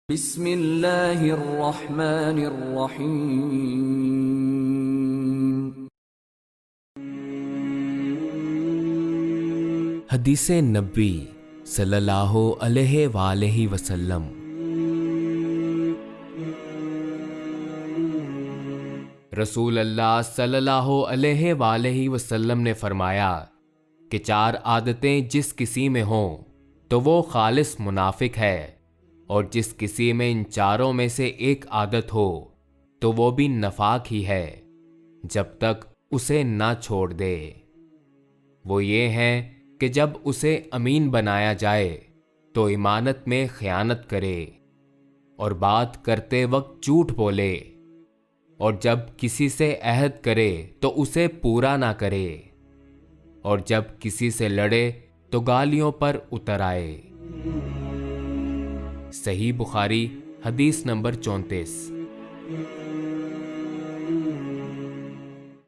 بسم اللہ الرحمن الرحیم۔ حدیث نبوی صلی اللہ علیہ وآلہ وسلم۔ رسول اللہ صلی اللہ علیہ وآلہ وسلم نے فرمایا کہ 4 عادتیں جس کسی میں ہوں تو وہ خالص منافق ہے، اور جس کسی میں ان 4 میں سے ایک عادت ہو تو وہ بھی نفاق ہی ہے جب تک اسے نہ چھوڑ دے۔ وہ یہ ہیں کہ جب اسے امین بنایا جائے تو امانت میں خیانت کرے، اور بات کرتے وقت جھوٹ بولے، اور جب کسی سے عہد کرے تو اسے پورا نہ کرے، اور جب کسی سے لڑے تو گالیوں پر اتر آئے۔ صحیح بخاری حدیث نمبر 34۔